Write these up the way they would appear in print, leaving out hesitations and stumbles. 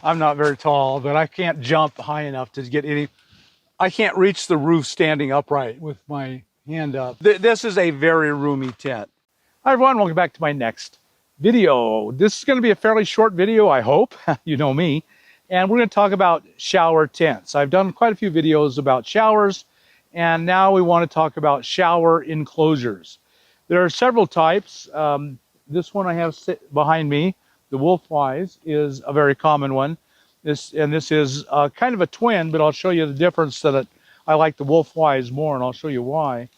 I'm not very tall, but I can't jump high enough to get any. I can't reach the roof standing upright with my hand up. This is a very roomy tent. Hi everyone, welcome back to my next video. This is going to be a fairly short video, I hope. You know me. And we're going to talk about shower tents. I've done quite a few videos about showers, and now we want to talk about shower enclosures. There are several types. This one I have behind me, the Wolfwise, is a very common one. This is kind of a twin, but I'll show you the difference that I like the Wolfwise more, and I'll show you why.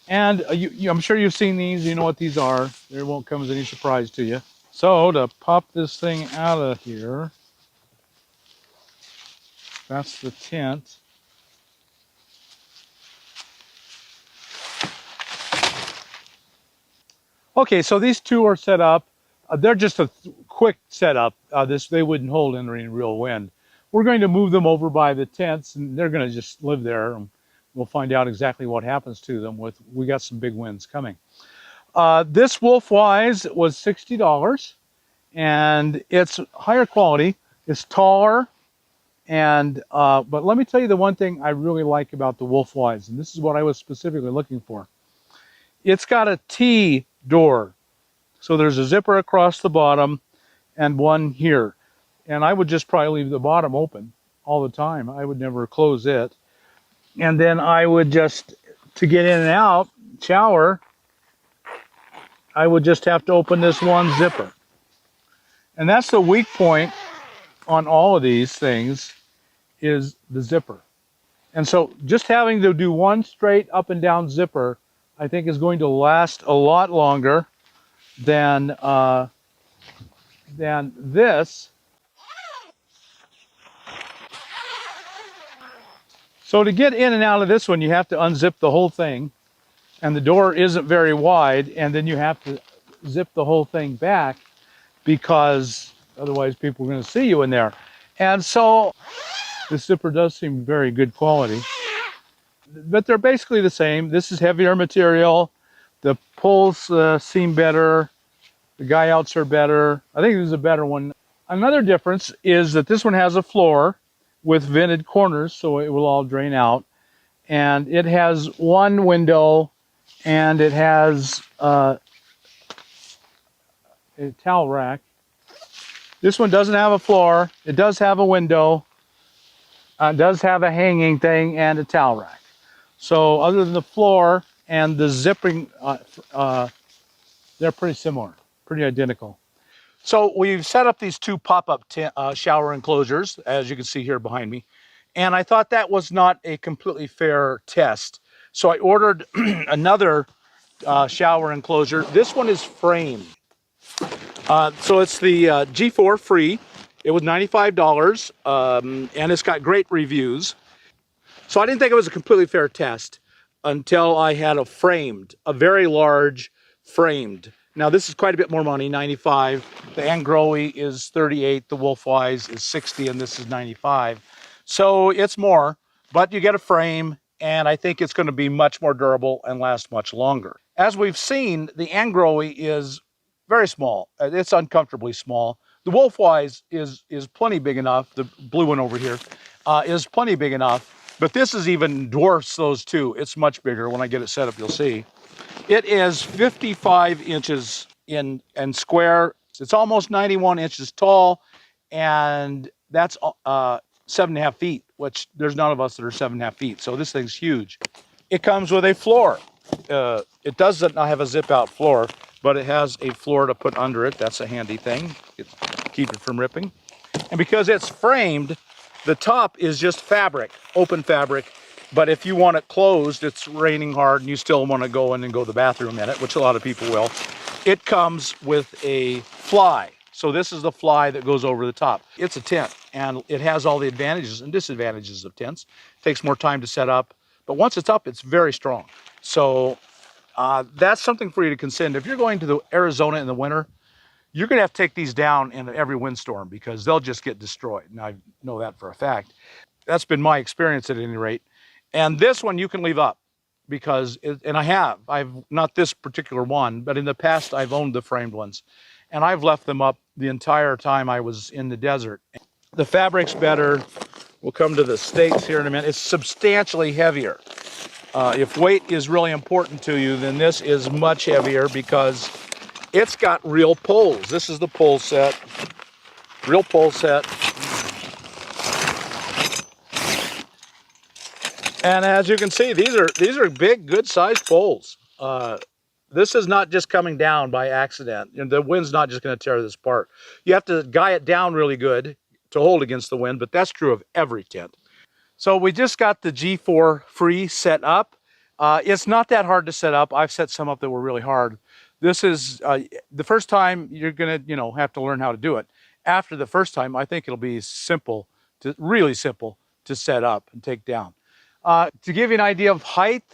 And I'm sure you've seen these, you know what these are. It won't come as any surprise to you. So to pop this thing out of here, that's the tent. Okay, so these two are set up. They're just a quick setup. They wouldn't hold in any real wind. We're going to move them over by the tents, and they're going to just live there. And we'll find out exactly what happens to them. We got some big winds coming. This Wolfwise was $60, and it's higher quality. It's taller, and but let me tell you the one thing I really like about the Wolfwise, and this is what I was specifically looking for. It's got a T door. So there's a zipper across the bottom and one here. And I would just probably leave the bottom open all the time. I would never close it. And then I would just, to get in and out, shower, I would just have to open this one zipper. And that's the weak point on all of these things, is the zipper. And so just having to do one straight up and down zipper, I think is going to last a lot longer than this. So to get in and out of this one, you have to unzip the whole thing, and the door isn't very wide, and then you have to zip the whole thing back because otherwise people are going to see you in there. And so this zipper does seem very good quality, but they're basically the same. This is heavier material. The pulls seem better. The guy outs are better. I think this is a better one. Another difference is that this one has a floor with vented corners, so it will all drain out. And it has one window, and it has a towel rack. This one doesn't have a floor. It does have a window. It does have a hanging thing and a towel rack. So other than the floor and the zipping, they're pretty similar. Pretty identical. So we've set up these two pop-up shower enclosures, as you can see here behind me. And I thought that was not a completely fair test. So I ordered another shower enclosure. This one is framed. So it's the G4 free. It was $95, and it's got great reviews. So I didn't think it was a completely fair test until I had a very large framed. Now this is quite a bit more money, $95. The Anngrowy is $38, the Wolfwise is $60, and this is $95. So it's more, but you get a frame, and I think it's going to be much more durable and last much longer. As we've seen, the Anngrowy is very small. It's uncomfortably small. The Wolfwise is plenty big enough. The blue one over here is plenty big enough, but this is even dwarfs those two. It's much bigger. When I get it set up, you'll see. It is 55 inches in square. It's almost 91 inches tall, and that's 7.5 feet, which there's none of us that are 7.5 feet. So this thing's huge. It comes with a floor. It does not have a zip-out floor, but it has a floor to put under it. That's a handy thing. Keep it from ripping. And because it's framed, the top is just fabric, open fabric. But if you want it closed, it's raining hard, and you still want to go in and go to the bathroom in it, which a lot of people will. It comes with a fly. So this is the fly that goes over the top. It's a tent, and it has all the advantages and disadvantages of tents. It takes more time to set up, but once it's up, it's very strong. So that's something for you to consider. If you're going to Arizona in the winter, you're going to have to take these down in every windstorm because they'll just get destroyed. And I know that for a fact. That's been my experience at any rate. And this one you can leave up because, I've not this particular one, but in the past I've owned the framed ones. And I've left them up the entire time I was in the desert. The fabric's better. We'll come to the stakes here in a minute. It's substantially heavier. If weight is really important to you, then this is much heavier because it's got real poles. This is the pole set, real pole set. And as you can see, these are big, good-sized poles. This is not just coming down by accident. The wind's not just going to tear this apart. You have to guy it down really good to hold against the wind, but that's true of every tent. So we just got the G4 free set up. It's not that hard to set up. I've set some up that were really hard. This is the first time you're gonna, have to learn how to do it. After the first time, I think it'll be simple, really simple to set up and take down. To give you an idea of height,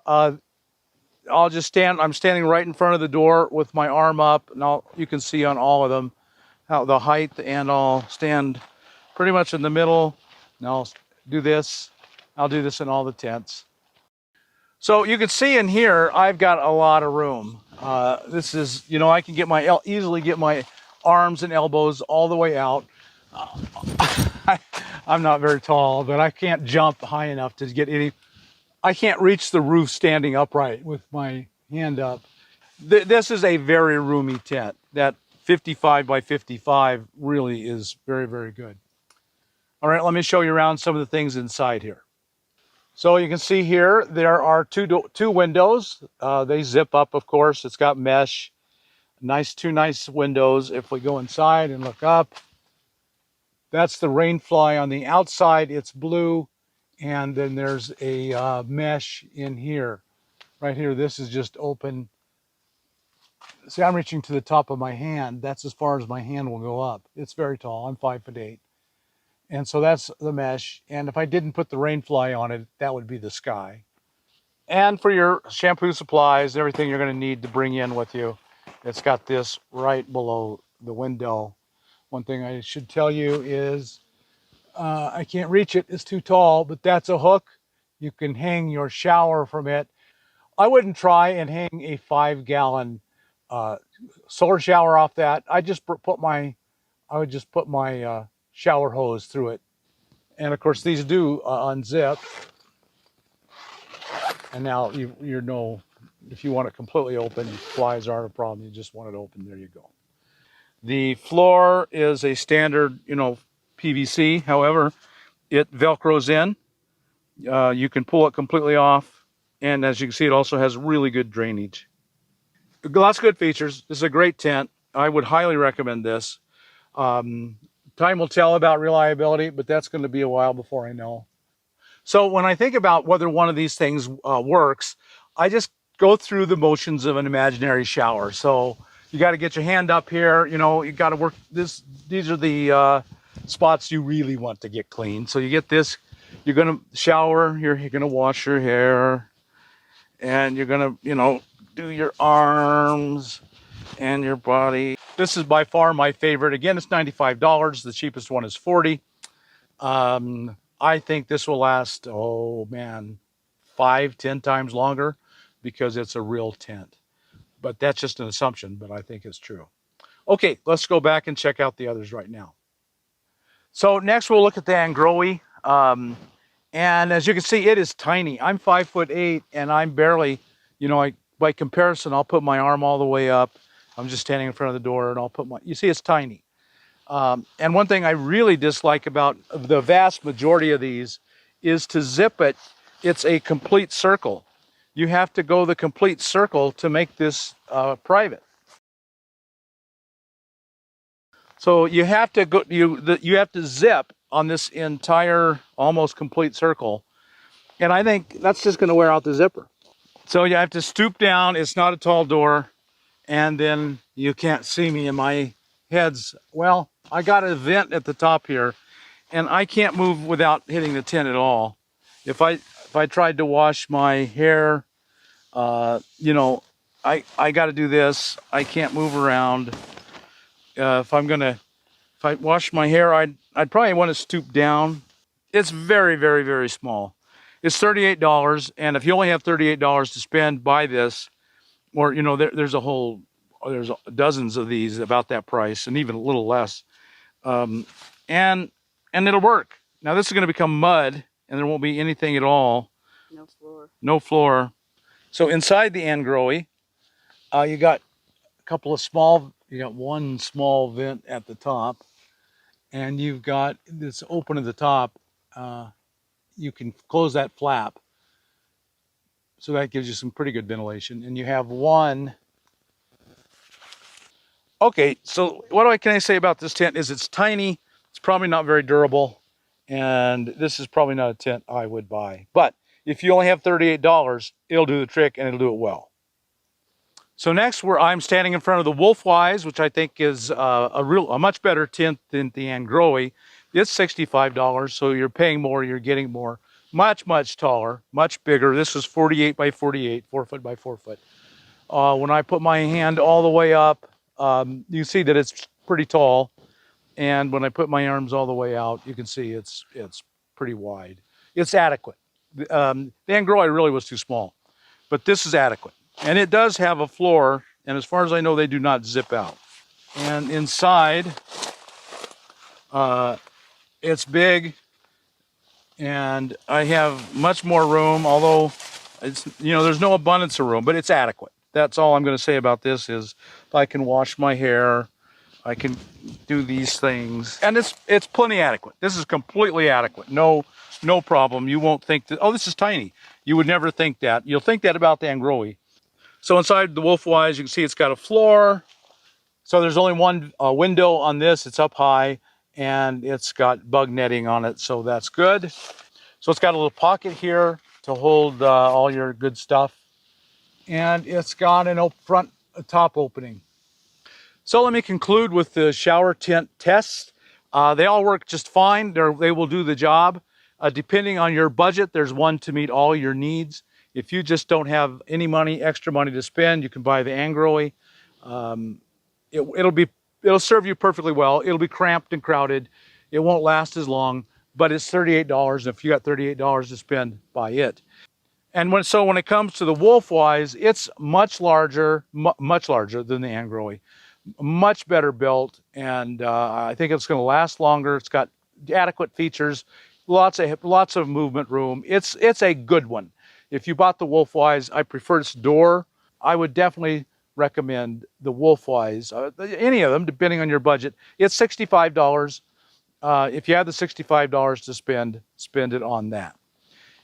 I'll just stand. I'm standing right in front of the door with my arm up, and you can see on all of them how the height, and I'll stand pretty much in the middle. And I'll do this. I'll do this in all the tents. So you can see in here, I've got a lot of room. This is, I can easily get my arms and elbows all the way out. I'm not very tall, but I can't jump high enough to get any. I can't reach the roof standing upright with my hand up. This is a very roomy tent. That 55 by 55 really is very, very good. All right, let me show you around some of the things inside here. So you can see here, there are two windows. They zip up, of course. It's got mesh. Two nice windows. If we go inside and look up, that's the rain fly on the outside. It's blue. And then there's a mesh in here. Right here, this is just open. See, I'm reaching to the top of my hand. That's as far as my hand will go up. It's very tall. I'm 5'8". And so that's the mesh. And if I didn't put the rain fly on it, that would be the sky. And for your shampoo supplies, everything you're going to need to bring in with you, it's got this right below the window. One thing I should tell you is I can't reach it. It's too tall, but that's a hook. You can hang your shower from it. I wouldn't try and hang a 5-gallon solar shower off that. I would just put my shower hose through it. And of course, these do unzip. And now you know, if you want it completely open, flies aren't a problem. You just want it open. There you go. The floor is a standard, PVC. However, it Velcros in. You can pull it completely off. And as you can see, it also has really good drainage. Lots of good features. This is a great tent. I would highly recommend this. Time will tell about reliability, but that's going to be a while before I know. So when I think about whether one of these things works, I just go through the motions of an imaginary shower. So you got to get your hand up here. You got to work this. These are the spots you really want to get clean. So you get this. You're going to shower. You're going to wash your hair, and you're going to, do your arms and your body. This is by far my favorite. Again, it's $95. The cheapest one is $40. I think this will last, 5-10 times longer because it's a real tent. But that's just an assumption, but I think it's true. Okay, let's go back and check out the others right now. So next we'll look at the Anngrowy. And as you can see, it is tiny. I'm 5'8", and I'm barely, by comparison, I'll put my arm all the way up. I'm just standing in front of the door, and I'll put you see, it's tiny. And one thing I really dislike about the vast majority of these is to zip it. It's a complete circle. You have to go the complete circle to make this private. So you have to go. You have to zip on this entire almost complete circle, and I think that's just going to wear out the zipper. So you have to stoop down. It's not a tall door, and then you can't see me in my heads. Well, I got a vent at the top here, and I can't move without hitting the tent at all. If I tried to wash my hair, I got to do this. I can't move around. If I wash my hair, I'd probably want to stoop down. It's very, very, very small. It's $38, and if you only have $38 to spend, buy this. Or there's a whole There's dozens of these about that price, and even a little less. Um, and it'll work. Now this is going to become mud, and there won't be anything at all. No floor. No floor. So inside the Anngrowy, you got a couple of small. You got one small vent at the top, and you've got this open at the top. You can close that flap, so that gives you some pretty good ventilation. And you have one. Okay, so what can I say about this tent is it's tiny. It's probably not very durable, and this is probably not a tent I would buy. But if you only have $38, it'll do the trick and it'll do it well. So next, I'm standing in front of the Wolfwise, which I think is a much better tent than the Anngrowy. It's $65, so you're paying more, you're getting more. Much taller, much bigger. This is 48 by 48, 4 foot by 4 foot. When I put my hand all the way up, you see that it's pretty tall. And when I put my arms all the way out, you can see it's pretty wide. It's adequate. The Anngrowy really was too small, but this is adequate. And it does have a floor, and as far as I know, they do not zip out. And inside, it's big, and I have much more room, although there's no abundance of room, but it's adequate. That's all I'm going to say about this is I can wash my hair, I can do these things, and it's plenty adequate. This is completely adequate. No problem. You won't think that, oh, this is tiny. You would never think that. You'll think that about the Anngrowy. So inside the Wolfwise, you can see it's got a floor. So there's only one window on this. It's up high, and it's got bug netting on it, so that's good. So it's got a little pocket here to hold all your good stuff. And it's got an top opening. So let me conclude with the shower tent tests. They all work just fine. They will do the job. Depending on your budget, there's one to meet all your needs. If you just don't have any extra money to spend, you can buy the Anngrowy. It'll serve you perfectly well. It'll be cramped and crowded. It won't last as long, but it's $38. And if you got $38 to spend, buy it. And when it comes to the Wolfwise, it's much larger than the Anngrowy. Much better built, and I think it's going to last longer. It's got adequate features, lots of movement room. It's a good one. If you bought the Wolfwise, I prefer its door. I would definitely recommend the Wolfwise, any of them, depending on your budget. It's $65. If you have the $65 to spend it on that.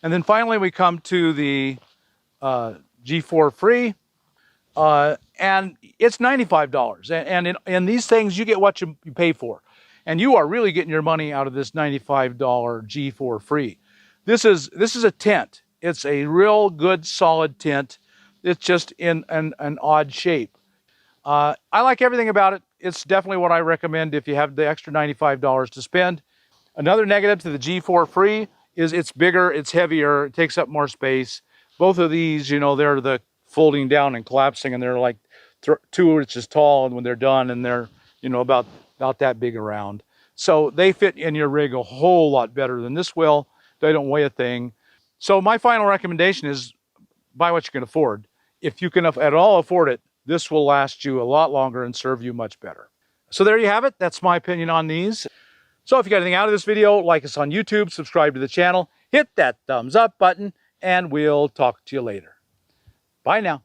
And then finally, we come to the G4 Free. And it's $95. And in these things, you get what you pay for. And you are really getting your money out of this $95 G4 Free. This is a tent. It's a real good, solid tent. It's just in an odd shape. I like everything about it. It's definitely what I recommend if you have the extra $95 to spend. Another negative to the G4 Free is it's bigger, it's heavier, it takes up more space. Both of these, they're the folding down and collapsing, and they're like 2 inches tall, and when they're done, and they're about that big around. So they fit in your rig a whole lot better than this will. They don't weigh a thing. So my final recommendation is buy what you can afford. If you can at all afford it, this will last you a lot longer and serve you much better. So there you have it. That's my opinion on these. So if you got anything out of this video, like us on YouTube, subscribe to the channel, hit that thumbs up button, and we'll talk to you later. Bye now.